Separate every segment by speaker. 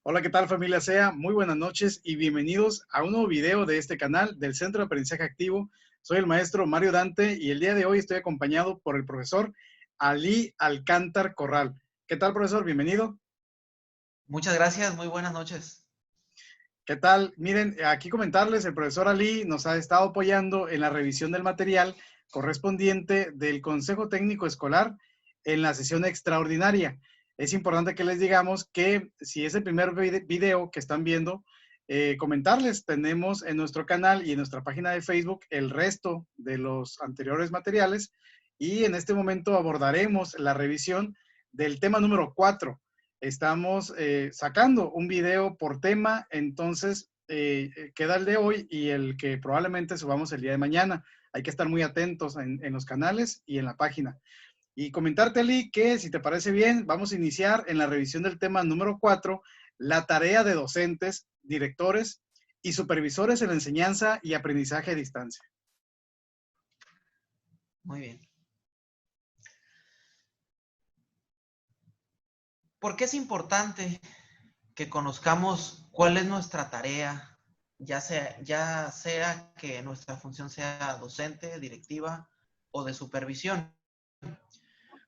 Speaker 1: Hola, ¿qué tal familia SEA? Muy buenas noches y bienvenidos a un nuevo video de este canal del Centro de Aprendizaje Activo. Soy el maestro Mario Dante y el día de hoy estoy acompañado por el profesor Ali Alcántar Corral. ¿Qué tal, profesor? Bienvenido.
Speaker 2: Muchas gracias, muy buenas noches.
Speaker 1: ¿Qué tal? Miren, aquí comentarles, el profesor Ali nos ha estado apoyando en la revisión del material correspondiente del Consejo Técnico Escolar en la sesión extraordinaria. Es importante que les digamos que si es el primer video que están viendo, comentarles, tenemos en nuestro canal y en nuestra página de Facebook el resto de los anteriores materiales y en este momento abordaremos la revisión del tema número 4. Estamos sacando un video por tema, entonces queda el de hoy y el que probablemente subamos el día de mañana. Hay que estar muy atentos en los canales y en la página. Y comentarte, Lee, que si te parece bien, vamos a iniciar en la revisión del tema número 4, la tarea de docentes, directores y supervisores en la enseñanza y aprendizaje a distancia.
Speaker 2: Muy bien. ¿Por qué es importante que conozcamos cuál es nuestra tarea, ya sea que nuestra función sea docente, directiva o de supervisión?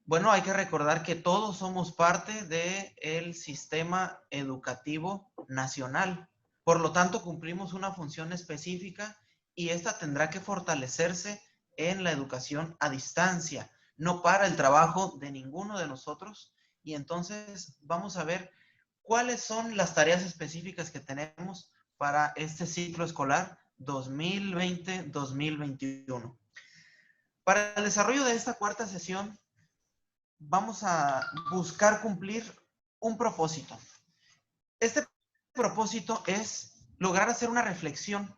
Speaker 2: Bueno, hay que recordar que todos somos parte del sistema educativo nacional. Por lo tanto, cumplimos una función específica y esta tendrá que fortalecerse en la educación a distancia. No para el trabajo de ninguno de nosotros. Y entonces vamos a ver cuáles son las tareas específicas que tenemos para este ciclo escolar 2020-2021. Para el desarrollo de esta cuarta sesión, vamos a buscar cumplir un propósito. Este propósito es lograr hacer una reflexión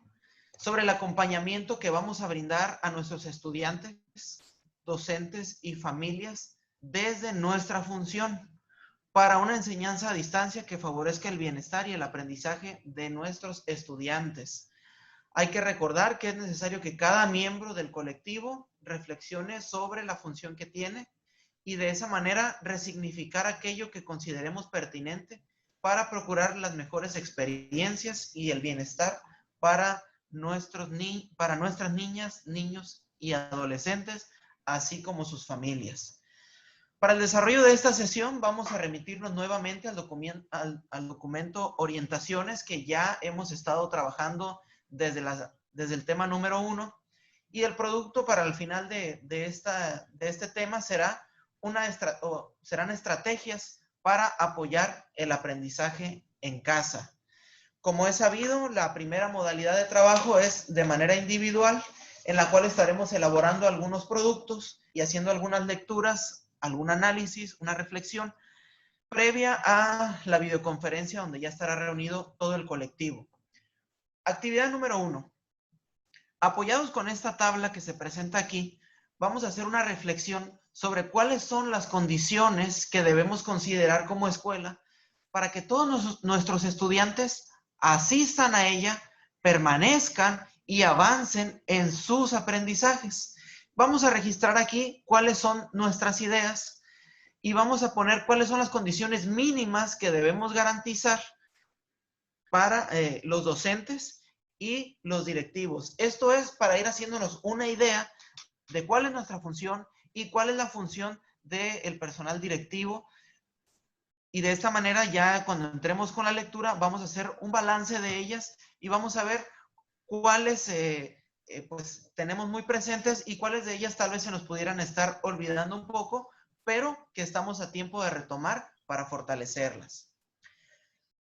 Speaker 2: sobre el acompañamiento que vamos a brindar a nuestros estudiantes, docentes y familias desde nuestra función para una enseñanza a distancia que favorezca el bienestar y el aprendizaje de nuestros estudiantes. Hay que recordar que es necesario que cada miembro del colectivo reflexione sobre la función que tiene y de esa manera resignificar aquello que consideremos pertinente para procurar las mejores experiencias y el bienestar para nuestras niñas, niños y adolescentes, así como sus familias. Para el desarrollo de esta sesión vamos a remitirnos nuevamente al documento Orientaciones que ya hemos estado trabajando desde el tema número 1 y el producto para el final de este tema serán estrategias para apoyar el aprendizaje en casa. Como es sabido, la primera modalidad de trabajo es de manera individual, en la cual estaremos elaborando algunos productos y haciendo algunas lecturas, algún análisis, una reflexión previa a la videoconferencia donde ya estará reunido todo el colectivo. Actividad número 1. Apoyados con esta tabla que se presenta aquí, vamos a hacer una reflexión sobre cuáles son las condiciones que debemos considerar como escuela para que todos nuestros estudiantes asistan a ella, permanezcan y avancen en sus aprendizajes. Vamos a registrar aquí cuáles son nuestras ideas y vamos a poner cuáles son las condiciones mínimas que debemos garantizar para los docentes y los directivos. Esto es para ir haciéndonos una idea de cuál es nuestra función y cuál es la función del personal directivo. Y de esta manera ya cuando entremos con la lectura vamos a hacer un balance de ellas y vamos a ver cuáles pues tenemos muy presentes y cuáles de ellas tal vez se nos pudieran estar olvidando un poco, pero que estamos a tiempo de retomar para fortalecerlas.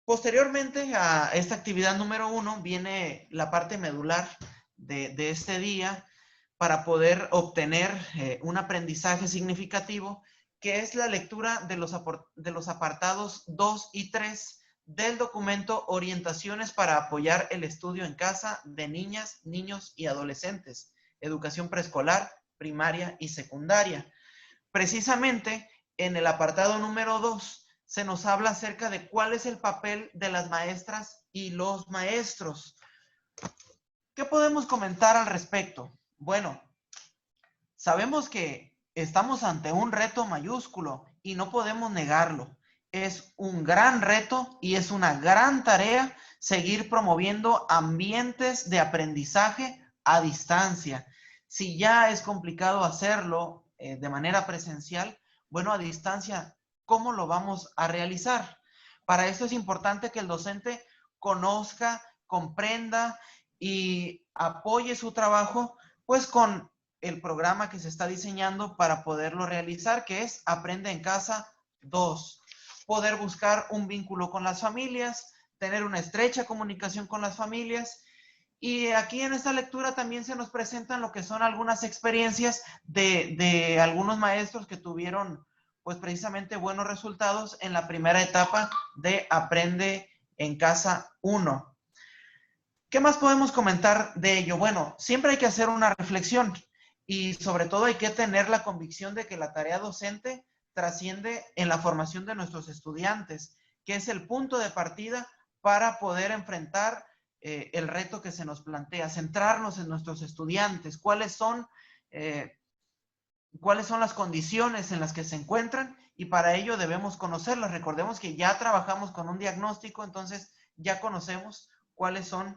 Speaker 2: Posteriormente a esta actividad número 1 viene la parte medular de este día para poder obtener un aprendizaje significativo, que es la lectura de los apartados 2 y 3 del documento Orientaciones para apoyar el estudio en casa de niñas, niños y adolescentes, educación preescolar, primaria y secundaria. Precisamente en el apartado número 2 se nos habla acerca de cuál es el papel de las maestras y los maestros. ¿Qué podemos comentar al respecto? Bueno, sabemos que estamos ante un reto mayúsculo y no podemos negarlo. es un gran reto y es una gran tarea seguir promoviendo ambientes de aprendizaje a distancia. Si ya es complicado hacerlo de manera presencial, bueno, a distancia, ¿cómo lo vamos a realizar? Para esto es importante que el docente conozca, comprenda y apoye su trabajo, pues con el programa que se está diseñando para poderlo realizar, que es Aprende en Casa 2. Poder buscar un vínculo con las familias, tener una estrecha comunicación con las familias. Y aquí en esta lectura también se nos presentan lo que son algunas experiencias de algunos maestros que tuvieron pues precisamente buenos resultados en la primera etapa de Aprende en Casa 1. ¿Qué más podemos comentar de ello? Bueno, siempre hay que hacer una reflexión y sobre todo hay que tener la convicción de que la tarea docente trasciende en la formación de nuestros estudiantes, que es el punto de partida para poder enfrentar el reto que se nos plantea, centrarnos en nuestros estudiantes, cuáles son las condiciones en las que se encuentran y para ello debemos conocerlas. Recordemos que ya trabajamos con un diagnóstico, entonces ya conocemos cuáles son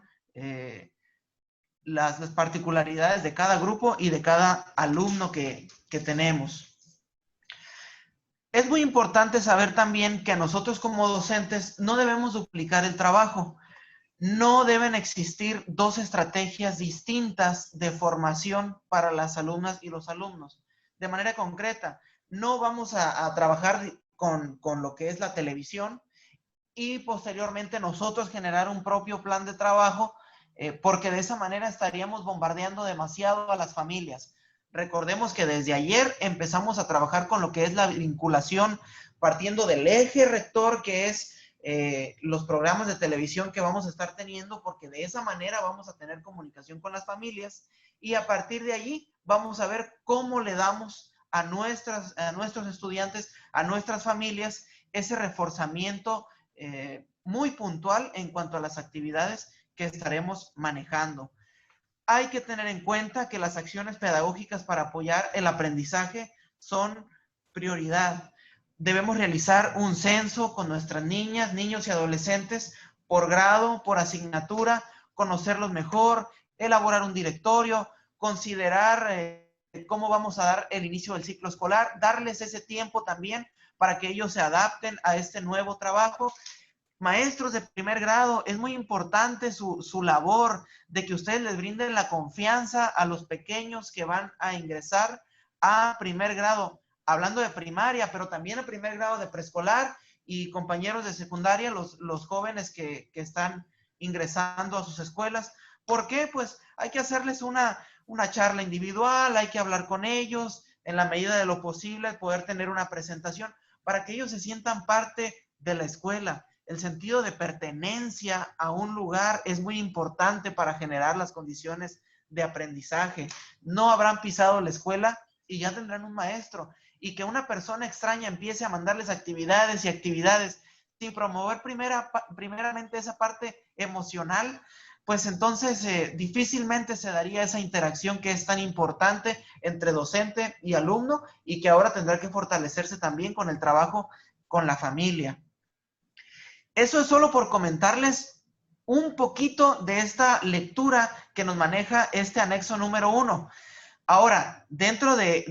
Speaker 2: las particularidades de cada grupo y de cada alumno que tenemos. Es muy importante saber también que nosotros como docentes no debemos duplicar el trabajo. No deben existir dos estrategias distintas de formación para las alumnas y los alumnos. De manera concreta, no vamos a trabajar con lo que es la televisión y posteriormente nosotros generar un propio plan de trabajo, porque de esa manera estaríamos bombardeando demasiado a las familias. Recordemos que desde ayer empezamos a trabajar con lo que es la vinculación, partiendo del eje rector que es los programas de televisión que vamos a estar teniendo, porque de esa manera vamos a tener comunicación con las familias y a partir de allí vamos a ver cómo le damos a nuestros estudiantes, a nuestras familias, ese reforzamiento muy puntual en cuanto a las actividades que estaremos manejando. Hay que tener en cuenta que las acciones pedagógicas para apoyar el aprendizaje son prioridad. Debemos realizar un censo con nuestras niñas, niños y adolescentes por grado, por asignatura, conocerlos mejor, elaborar un directorio, considerar cómo vamos a dar el inicio del ciclo escolar, darles ese tiempo también para que ellos se adapten a este nuevo trabajo. Maestros de primer grado, es muy importante su labor de que ustedes les brinden la confianza a los pequeños que van a ingresar a primer grado, hablando de primaria, pero también a primer grado de preescolar y compañeros de secundaria, los jóvenes que están ingresando a sus escuelas. ¿Por qué? Pues hay que hacerles una charla individual, hay que hablar con ellos, en la medida de lo posible, poder tener una presentación para que ellos se sientan parte de la escuela. El sentido de pertenencia a un lugar es muy importante para generar las condiciones de aprendizaje. No habrán pisado la escuela y ya tendrán un maestro. Y que una persona extraña empiece a mandarles actividades y actividades sin promover primeramente esa parte emocional, pues entonces difícilmente se daría esa interacción que es tan importante entre docente y alumno y que ahora tendrá que fortalecerse también con el trabajo con la familia. Eso es solo por comentarles un poquito de esta lectura que nos maneja este anexo número 1. Ahora, dentro de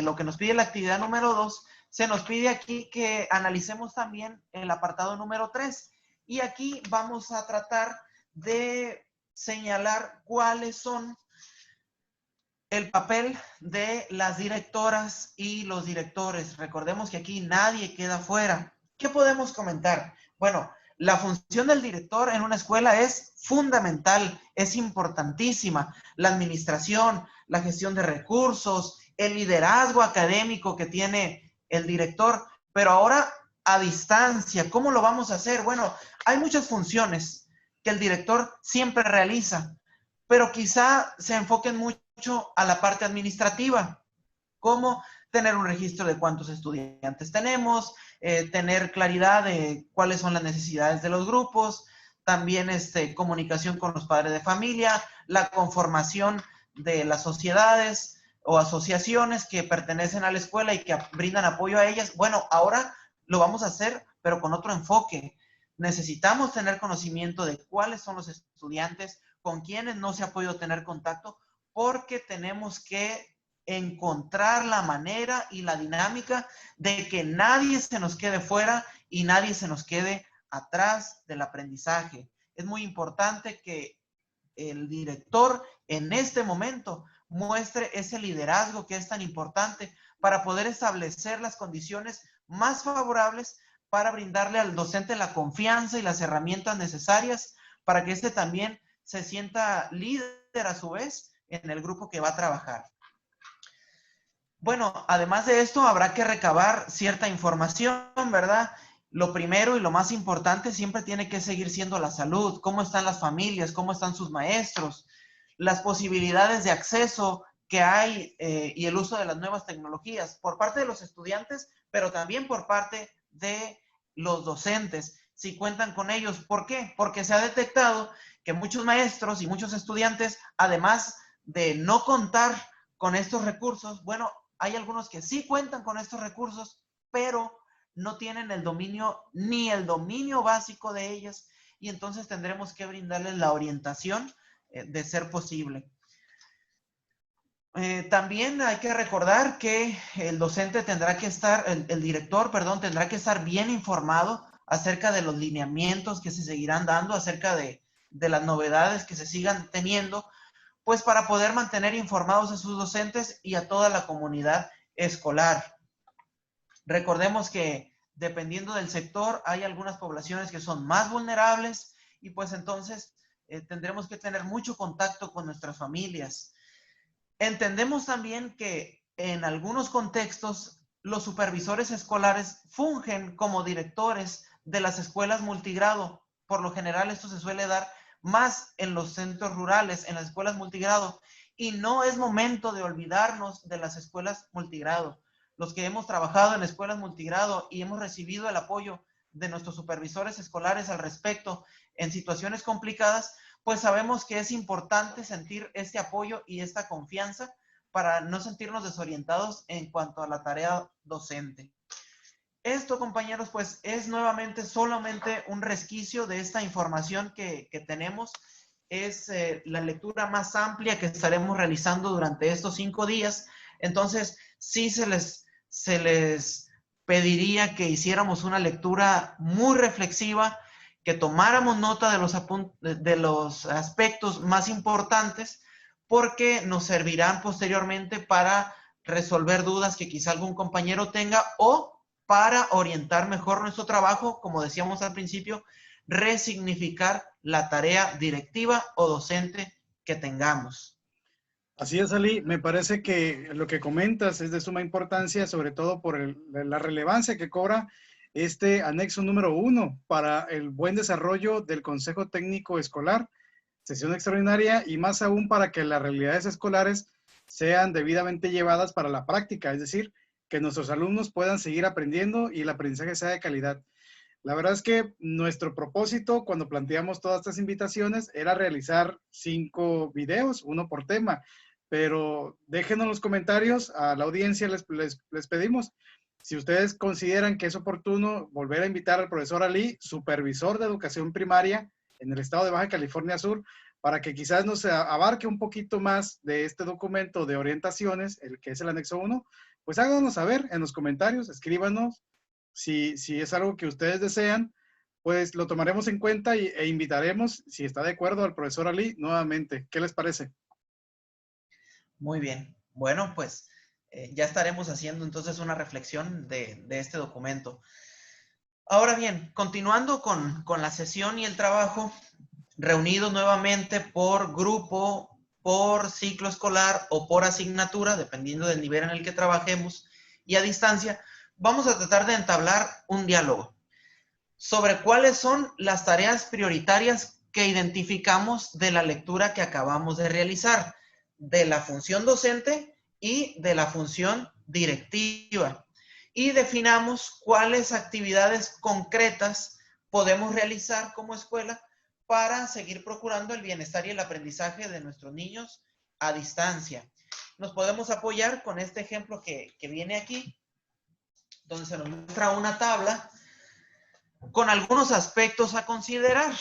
Speaker 2: lo que nos pide la actividad número 2, se nos pide aquí que analicemos también el apartado número 3. Y aquí vamos a tratar de señalar cuáles son el papel de las directoras y los directores. Recordemos que aquí nadie queda fuera. ¿Qué podemos comentar? Bueno, la función del director en una escuela es fundamental, es importantísima. La administración, la gestión de recursos, el liderazgo académico que tiene el director, pero ahora a distancia. ¿Cómo lo vamos a hacer? Bueno, hay muchas funciones que el director siempre realiza, pero quizá se enfoquen mucho a la parte administrativa, como tener un registro de cuántos estudiantes tenemos, tener claridad de cuáles son las necesidades de los grupos, también comunicación con los padres de familia, la conformación de las sociedades o asociaciones que pertenecen a la escuela y que brindan apoyo a ellas. Bueno, ahora lo vamos a hacer, pero con otro enfoque. Necesitamos tener conocimiento de cuáles son los estudiantes, con quienes no se ha podido tener contacto, porque tenemos que encontrar la manera y la dinámica de que nadie se nos quede fuera y nadie se nos quede atrás del aprendizaje. Es muy importante que el director en este momento muestre ese liderazgo que es tan importante para poder establecer las condiciones más favorables para brindarle al docente la confianza y las herramientas necesarias para que éste también se sienta líder a su vez en el grupo que va a trabajar. Bueno, además de esto, habrá que recabar cierta información, ¿verdad? Lo primero y lo más importante siempre tiene que seguir siendo la salud, cómo están las familias, cómo están sus maestros, las posibilidades de acceso que hay y el uso de las nuevas tecnologías por parte de los estudiantes, pero también por parte de los docentes, si cuentan con ellos. ¿Por qué? Porque se ha detectado que muchos maestros y muchos estudiantes, además de no contar con estos recursos, bueno, hay algunos que sí cuentan con estos recursos, pero no tienen el dominio ni el dominio básico de ellas, y entonces tendremos que brindarles la orientación de ser posible. También hay que recordar que el docente tendrá que estar, el director, perdón, tendrá que estar bien informado acerca de los lineamientos que se seguirán dando, acerca de las novedades que se sigan teniendo, pues para poder mantener informados a sus docentes y a toda la comunidad escolar. Recordemos que dependiendo del sector, hay algunas poblaciones que son más vulnerables y pues entonces tendremos que tener mucho contacto con nuestras familias. Entendemos también que en algunos contextos los supervisores escolares fungen como directores de las escuelas multigrado. Por lo general esto se suele dar más en los centros rurales, en las escuelas multigrado. Y no es momento de olvidarnos de las escuelas multigrado. Los que hemos trabajado en escuelas multigrado y hemos recibido el apoyo de nuestros supervisores escolares al respecto en situaciones complicadas, pues sabemos que es importante sentir este apoyo y esta confianza para no sentirnos desorientados en cuanto a la tarea docente. Esto, compañeros, pues es nuevamente solamente un resquicio de esta información que tenemos. Es la lectura más amplia que estaremos realizando durante estos 5 días. Entonces, sí se les pediría que hiciéramos una lectura muy reflexiva, que tomáramos nota de los aspectos más importantes, porque nos servirán posteriormente para resolver dudas que quizá algún compañero tenga o para orientar mejor nuestro trabajo, como decíamos al principio, resignificar la tarea directiva o docente que tengamos.
Speaker 1: Así es, Ali. Me parece que lo que comentas es de suma importancia, sobre todo por la relevancia que cobra este anexo número 1 para el buen desarrollo del Consejo Técnico Escolar, sesión extraordinaria, y más aún para que las realidades escolares sean debidamente llevadas para la práctica, es decir, que nuestros alumnos puedan seguir aprendiendo y el aprendizaje sea de calidad. La verdad es que nuestro propósito cuando planteamos todas estas invitaciones era realizar 5 videos, uno por tema, pero déjenos en los comentarios, a la audiencia les pedimos, si ustedes consideran que es oportuno volver a invitar al profesor Ali, supervisor de educación primaria en el estado de Baja California Sur, para que quizás nos abarque un poquito más de este documento de orientaciones, el que es el anexo 1, pues háganos saber en los comentarios, escríbanos. Si es algo que ustedes desean, pues lo tomaremos en cuenta e invitaremos, si está de acuerdo, al profesor Ali nuevamente. ¿Qué les parece?
Speaker 2: Muy bien. Bueno, pues ya estaremos haciendo entonces una reflexión de este documento. Ahora bien, continuando con la sesión y el trabajo, reunidos nuevamente por grupo, por ciclo escolar o por asignatura, dependiendo del nivel en el que trabajemos, y a distancia, vamos a tratar de entablar un diálogo sobre cuáles son las tareas prioritarias que identificamos de la lectura que acabamos de realizar, de la función docente y de la función directiva. Y definamos cuáles actividades concretas podemos realizar como escuela para seguir procurando el bienestar y el aprendizaje de nuestros niños a distancia. Nos podemos apoyar con este ejemplo que viene aquí, donde se nos muestra una tabla con algunos aspectos a considerar.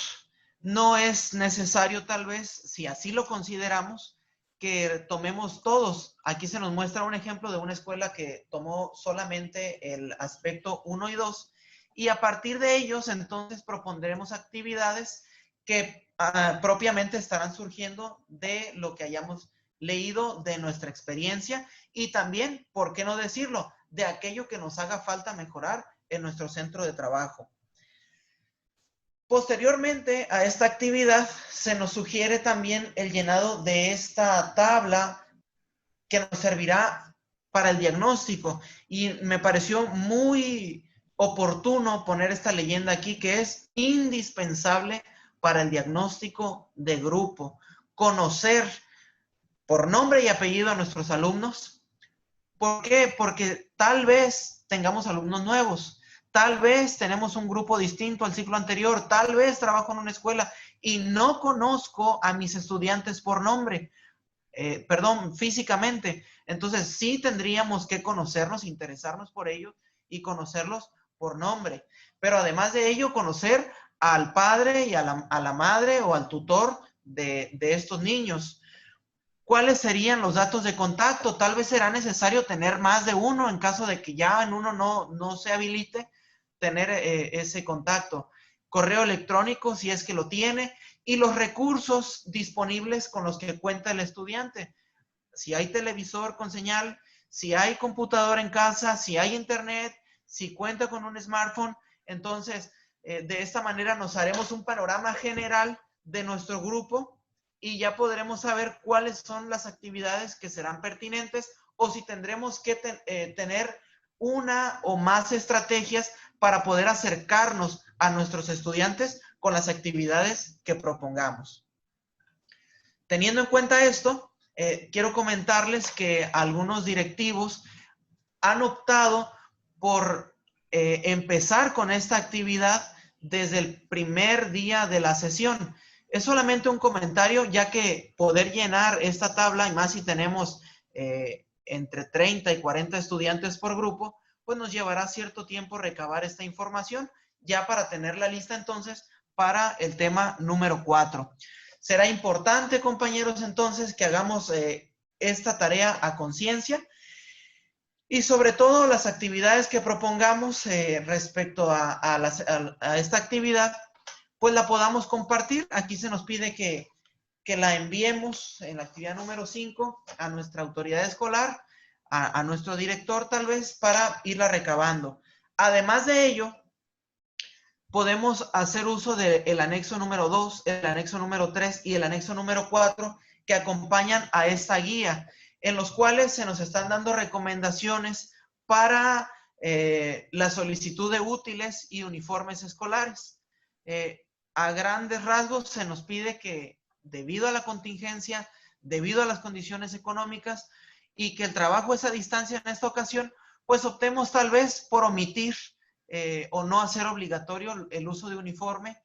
Speaker 2: No es necesario, tal vez, si así lo consideramos, que tomemos todos. Aquí se nos muestra un ejemplo de una escuela que tomó solamente el aspecto 1 y 2, y a partir de ellos, entonces, propondremos actividades que propiamente estarán surgiendo de lo que hayamos leído, de nuestra experiencia, y también, ¿por qué no decirlo?, de aquello que nos haga falta mejorar en nuestro centro de trabajo. Posteriormente a esta actividad se nos sugiere también el llenado de esta tabla que nos servirá para el diagnóstico, y me pareció muy oportuno poner esta leyenda aquí, que es indispensable para el diagnóstico de grupo. Conocer por nombre y apellido a nuestros alumnos. ¿Por qué? Porque tal vez tengamos alumnos nuevos. Tal vez tenemos un grupo distinto al ciclo anterior, tal vez trabajo en una escuela y no conozco a mis estudiantes por nombre, físicamente. Entonces sí tendríamos que conocernos, interesarnos por ellos y conocerlos por nombre. Pero además de ello, conocer al padre y a la madre o al tutor de estos niños. ¿Cuáles serían los datos de contacto? Tal vez será necesario tener más de uno en caso de que ya en uno no se habilite tener ese contacto. Correo electrónico, si es que lo tiene, y los recursos disponibles con los que cuenta el estudiante. Si hay televisor con señal, si hay computadora en casa, si hay internet, si cuenta con un smartphone. Entonces, de esta manera nos haremos un panorama general de nuestro grupo y ya podremos saber cuáles son las actividades que serán pertinentes, o si tendremos que tener una o más estrategias para poder acercarnos a nuestros estudiantes con las actividades que propongamos. Teniendo en cuenta esto, quiero comentarles que algunos directivos han optado por empezar con esta actividad desde el primer día de la sesión. Es solamente un comentario, ya que poder llenar esta tabla, y más si tenemos entre 30 y 40 estudiantes por grupo, pues nos llevará cierto tiempo recabar esta información, ya para tener la lista entonces para el tema número 4. Será importante, compañeros, entonces, que hagamos esta tarea a conciencia, y sobre todo las actividades que propongamos respecto a esta actividad, pues la podamos compartir. Aquí se nos pide que la enviemos en la actividad número 5 a nuestra autoridad escolar, a nuestro director tal vez, para irla recabando. Además de ello, podemos hacer uso del anexo número 2, el anexo número 3 y el anexo número 4 que acompañan a esta guía, en los cuales se nos están dando recomendaciones para la solicitud de útiles y uniformes escolares. A grandes rasgos se nos pide que, debido a la contingencia, debido a las condiciones económicas y que el trabajo es a distancia en esta ocasión, pues optemos tal vez por omitir o no hacer obligatorio el uso de uniforme,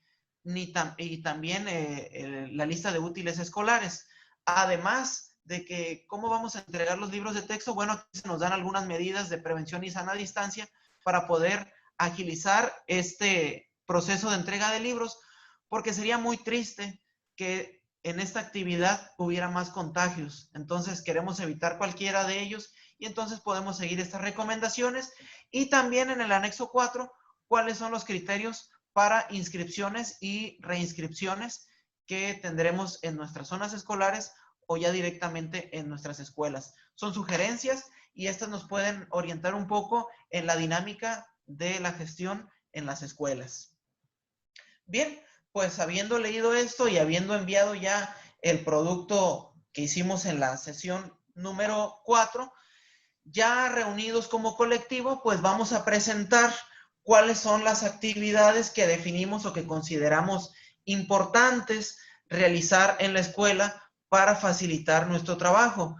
Speaker 2: y también la lista de útiles escolares. Además de que, ¿cómo vamos a entregar los libros de texto? Bueno, aquí se nos dan algunas medidas de prevención y sana distancia para poder agilizar este proceso de entrega de libros, porque sería muy triste que en esta actividad hubiera más contagios. Entonces queremos evitar cualquiera de ellos, y entonces podemos seguir estas recomendaciones. Y también en el anexo 4, cuáles son los criterios para inscripciones y reinscripciones que tendremos en nuestras zonas escolares o ya directamente en nuestras escuelas. Son sugerencias y estas nos pueden orientar un poco en la dinámica de la gestión en las escuelas. Bien, pues habiendo leído esto y habiendo enviado ya el producto que hicimos en la sesión número 4, ya reunidos como colectivo, pues vamos a presentar cuáles son las actividades que definimos o que consideramos importantes realizar en la escuela para facilitar nuestro trabajo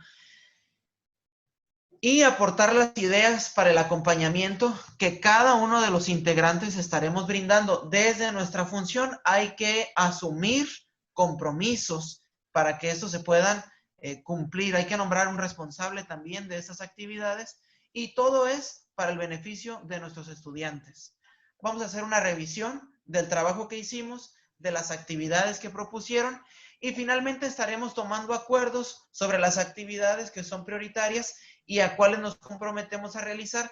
Speaker 2: y aportar las ideas para el acompañamiento que cada uno de los integrantes estaremos brindando. Desde nuestra función hay que asumir compromisos para que estos se puedan cumplir. Hay que nombrar un responsable también de esas actividades, y todo es para el beneficio de nuestros estudiantes. Vamos a hacer una revisión del trabajo que hicimos, de las actividades que propusieron y finalmente estaremos tomando acuerdos sobre las actividades que son prioritarias y a cuáles nos comprometemos a realizar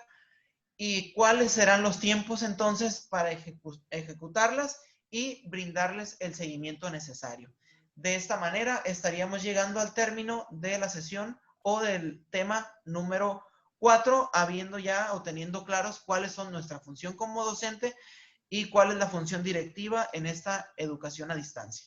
Speaker 2: y cuáles serán los tiempos entonces para ejecutarlas y brindarles el seguimiento necesario. De esta manera estaríamos llegando al término de la sesión o del tema número 4, habiendo ya o teniendo claros cuáles son nuestra función como docente y cuál es la función directiva en esta educación a distancia.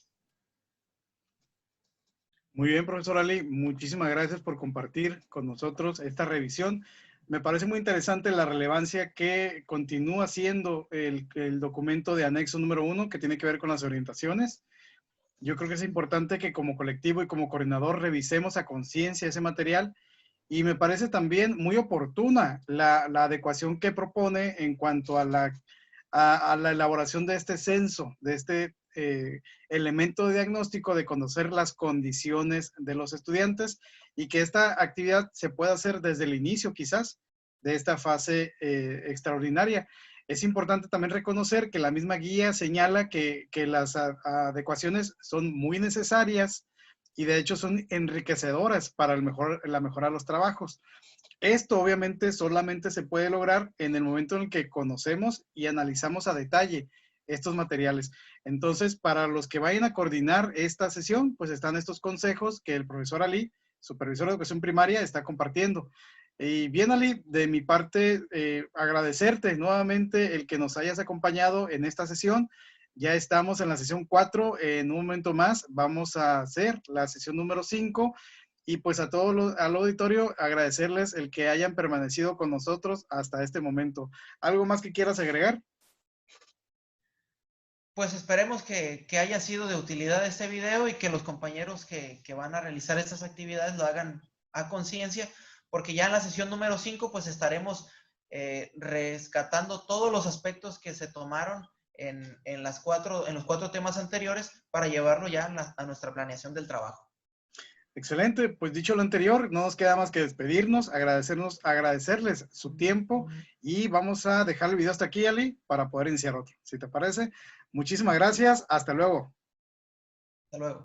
Speaker 1: Muy bien, profesor Ali, muchísimas gracias por compartir con nosotros esta revisión. Me parece muy interesante la relevancia que continúa siendo el documento de anexo número 1, que tiene que ver con las orientaciones. Yo creo que es importante que como colectivo y como coordinador revisemos a conciencia ese material y me parece también muy oportuna la adecuación que propone en cuanto a la elaboración de este censo, de este elemento de diagnóstico, de conocer las condiciones de los estudiantes y que esta actividad se pueda hacer desde el inicio quizás de esta fase extraordinaria. Es importante también reconocer que la misma guía señala que las adecuaciones son muy necesarias y de hecho son enriquecedoras para la mejora de los trabajos. Esto obviamente solamente se puede lograr en el momento en el que conocemos y analizamos a detalle estos materiales. Entonces, para los que vayan a coordinar esta sesión, pues están estos consejos que el profesor Ali, supervisor de educación primaria, está compartiendo. Y bien, Ali, de mi parte, agradecerte nuevamente el que nos hayas acompañado en esta sesión. Ya estamos en la sesión 4, en un momento más vamos a hacer la sesión número 5 y pues a todos al auditorio agradecerles el que hayan permanecido con nosotros hasta este momento. ¿Algo más que quieras agregar?
Speaker 2: Pues esperemos que haya sido de utilidad este video y que los compañeros que van a realizar estas actividades lo hagan a conciencia, porque ya en la sesión número 5 pues estaremos rescatando todos los aspectos que se tomaron en los 4 temas anteriores para llevarlo ya a nuestra planeación del trabajo.
Speaker 1: Excelente, pues dicho lo anterior, no nos queda más que despedirnos, agradecerles su tiempo y vamos a dejar el video hasta aquí, Ali, para poder iniciar otro, si te parece. Muchísimas gracias, hasta luego.
Speaker 2: Hasta luego.